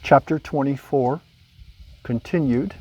Chapter 24, continued.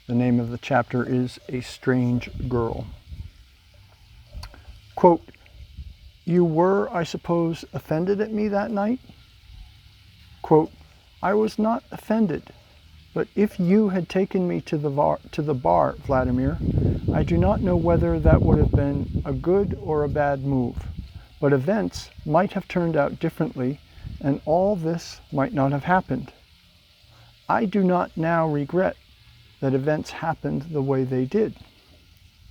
The name of the chapter is A Strange Girl. Quote, "You were, I suppose, offended at me that night?" Quote, "I was not offended, but if you had taken me to the bar, Vladimir, I do not know whether that would have been a good or a bad move, but events might have turned out differently, and all this might not have happened. I do not now regret that events happened the way they did."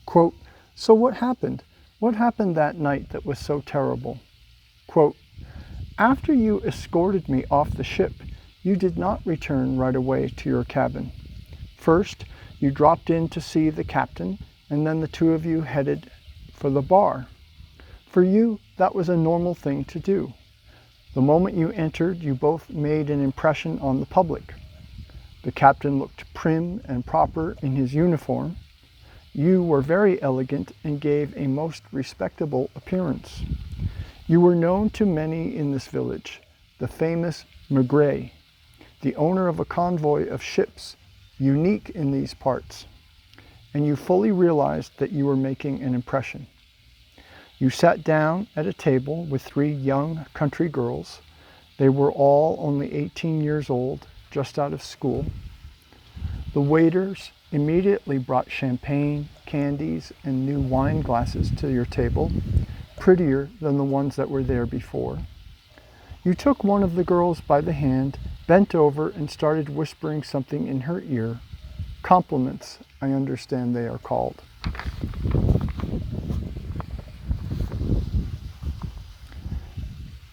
Quote, "So what happened? What happened that night that was so terrible?" Quote, "After you escorted me off the ship, you did not return right away to your cabin. First, you dropped in to see the captain, and then the two of you headed for the bar. For you, that was a normal thing to do. The moment you entered, you both made an impression on the public. The captain looked prim and proper in his uniform. You were very elegant and gave a most respectable appearance. You were known to many in this village, the famous Maigret, the owner of a convoy of ships, unique in these parts, and you fully realized that you were making an impression. You sat down at a table with 3 young country girls. They were all only 18 years old, just out of school. The waiters immediately brought champagne, candies, and new wine glasses to your table, prettier than the ones that were there before. You took one of the girls by the hand, bent over, and started whispering something in her ear. Compliments, I understand they are called.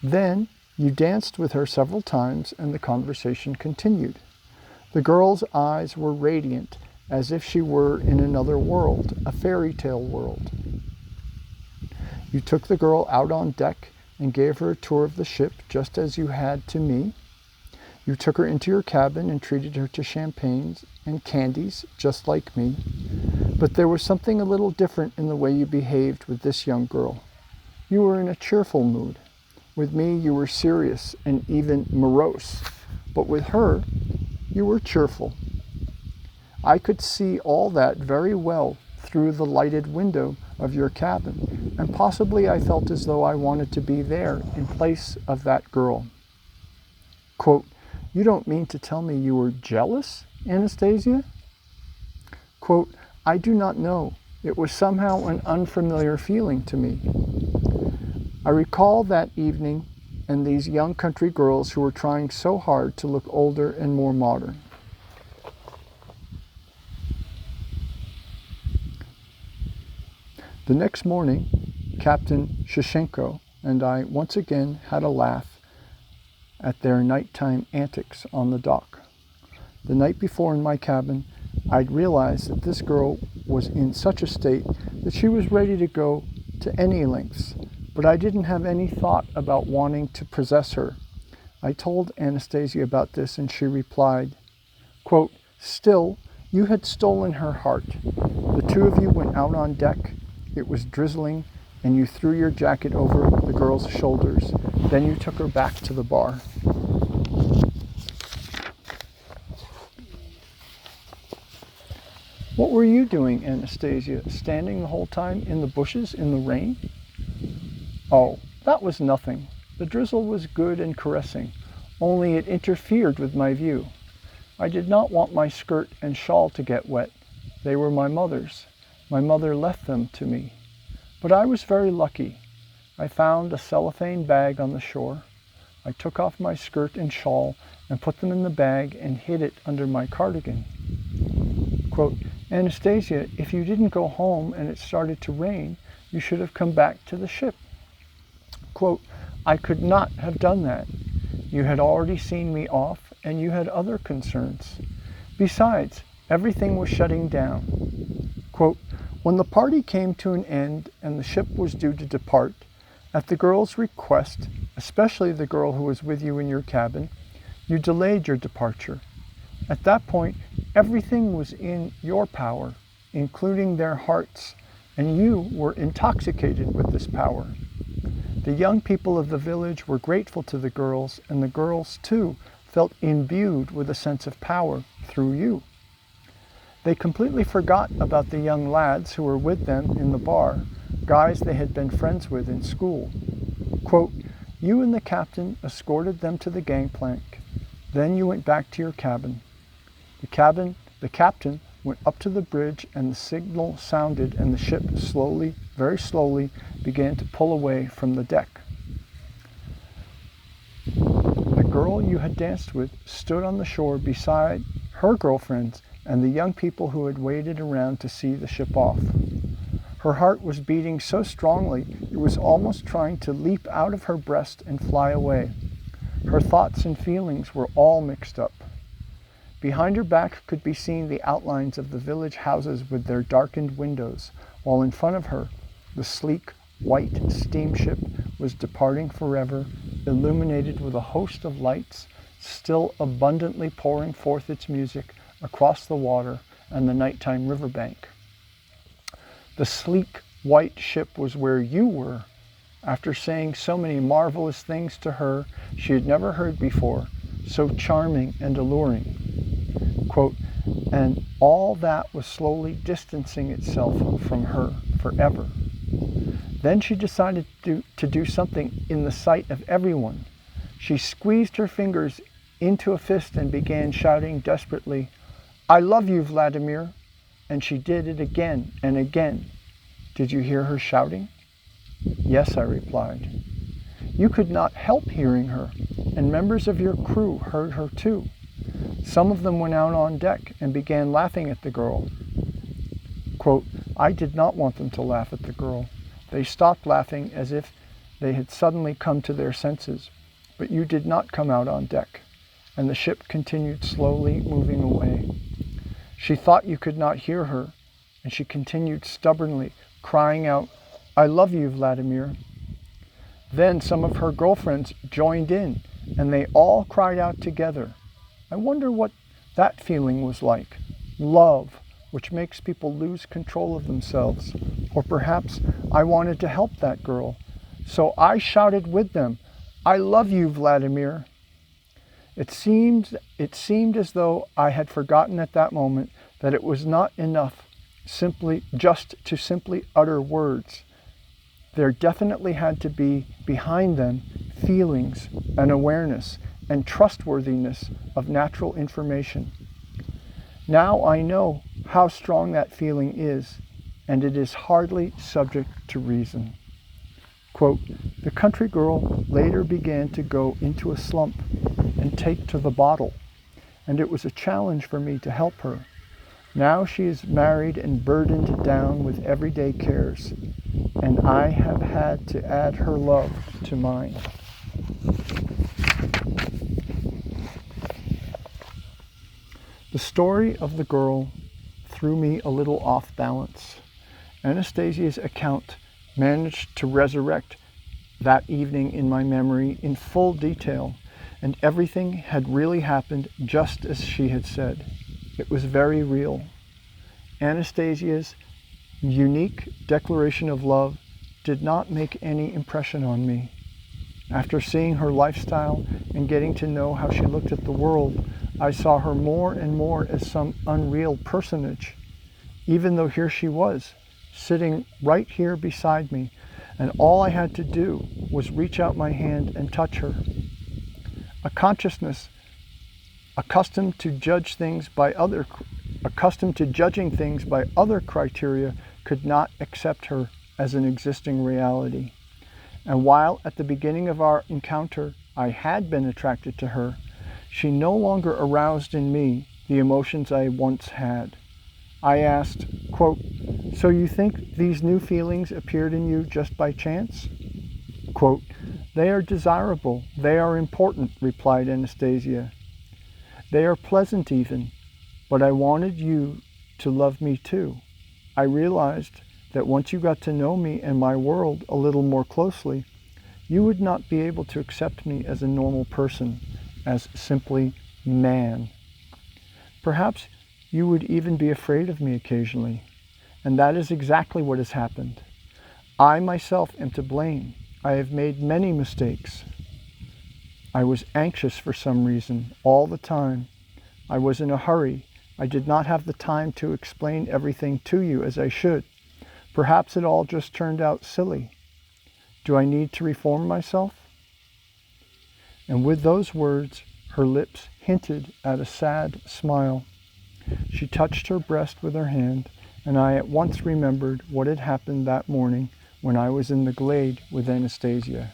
Then you danced with her several times, and the conversation continued. The girl's eyes were radiant, as if she were in another world, a fairy tale world. You took the girl out on deck and gave her a tour of the ship, just as you had to me. You took her into your cabin and treated her to champagnes and candies, just like me. But there was something a little different in the way you behaved with this young girl. You were in a cheerful mood. With me, you were serious and even morose, but with her, you were cheerful. I could see all that very well through the lighted window of your cabin, and possibly I felt as though I wanted to be there in place of that girl." Quote, "You don't mean to tell me you were jealous, Anastasia?" Quote, "I do not know. It was somehow an unfamiliar feeling to me. I recall that evening and these young country girls who were trying so hard to look older and more modern. The next morning, Captain Shushenko and I once again had a laugh at their nighttime antics on the dock. The night before in my cabin, I'd realized that this girl was in such a state that she was ready to go to any lengths, but I didn't have any thought about wanting to possess her. I told Anastasia about this, and she replied, quote, "Still, you had stolen her heart. The two of you went out on deck. It was drizzling, and you threw your jacket over the girl's shoulders. Then you took her back to the bar." "What were you doing, Anastasia, standing the whole time in the bushes in the rain?" "Oh, that was nothing. The drizzle was good and caressing, only it interfered with my view. I did not want my skirt and shawl to get wet. They were my mother's. My mother left them to me. But I was very lucky. I found a cellophane bag on the shore. I took off my skirt and shawl and put them in the bag and hid it under my cardigan." Quote, "Anastasia, if you didn't go home and it started to rain, you should have come back to the ship." Quote, "I could not have done that. You had already seen me off, and you had other concerns. Besides, everything was shutting down." Quote, "When the party came to an end and the ship was due to depart, at the girl's request, especially the girl who was with you in your cabin, you delayed your departure. At that point, everything was in your power, including their hearts, and you were intoxicated with this power. The young people of the village were grateful to the girls, and the girls, too, felt imbued with a sense of power through you. They completely forgot about the young lads who were with them in the bar, guys they had been friends with in school. Quote, you and the captain escorted them to the gangplank. Then you went back to your cabin. The captain went up to the bridge and the signal sounded and the ship slowly, very slowly, began to pull away from the deck. The girl you had danced with stood on the shore beside her girlfriends and the young people who had waited around to see the ship off. Her heart was beating so strongly it was almost trying to leap out of her breast and fly away. Her thoughts and feelings were all mixed up. Behind her back could be seen the outlines of the village houses with their darkened windows, while in front of her, the sleek, white steamship was departing forever, illuminated with a host of lights, still abundantly pouring forth its music across the water and the nighttime riverbank. The sleek, white ship was where you were, after saying so many marvelous things to her she had never heard before, so charming and alluring. Quote, and all that was slowly distancing itself from her forever. Then she decided to do something in the sight of everyone. She squeezed her fingers into a fist and began shouting desperately, I love you, Vladimir. And she did it again and again. Did you hear her shouting? Yes, I replied. You could not help hearing her, and members of your crew heard her too. Some of them went out on deck and began laughing at the girl. Quote, I did not want them to laugh at the girl. They stopped laughing as if they had suddenly come to their senses, but you did not come out on deck, and the ship continued slowly moving away. She thought you could not hear her, and she continued stubbornly, crying out, I love you, Vladimir. Then some of her girlfriends joined in, and they all cried out together. I wonder what that feeling was like. Love, which makes people lose control of themselves. Or perhaps I wanted to help that girl. So I shouted with them, I love you, Vladimir. It seemed as though I had forgotten at that moment that it was not enough just to simply utter words. There definitely had to be behind them feelings, an awareness, and trustworthiness of natural information. Now I know how strong that feeling is, and it is hardly subject to reason. Quote, the country girl later began to go into a slump and take to the bottle, and it was a challenge for me to help her. Now she is married and burdened down with everyday cares, and I have had to add her love to mine. The story of the girl threw me a little off balance. Anastasia's account managed to resurrect that evening in my memory in full detail, and everything had really happened just as she had said. It was very real. Anastasia's unique declaration of love did not make any impression on me. After seeing her lifestyle and getting to know how she looked at the world, I saw her more and more as some unreal personage, even though here she was, sitting right here beside me, and all I had to do was reach out my hand and touch her. A consciousness accustomed to judging things by other criteria could not accept her as an existing reality. And while at the beginning of our encounter I had been attracted to her, she no longer aroused in me the emotions I once had. I asked, quote, so you think these new feelings appeared in you just by chance? Quote, they are desirable, they are important, replied Anastasia. They are pleasant even, but I wanted you to love me too. I realized that once you got to know me and my world a little more closely, you would not be able to accept me as a normal person, as simply man. Perhaps you would even be afraid of me occasionally, and that is exactly what has happened. I myself am to blame. I have made many mistakes. I was anxious for some reason all the time. I was in a hurry. I did not have the time to explain everything to you as I should. Perhaps it all just turned out silly. Do I need to reform myself?" And with those words, her lips hinted at a sad smile. She touched her breast with her hand, and I at once remembered what had happened that morning when I was in the glade with Anastasia.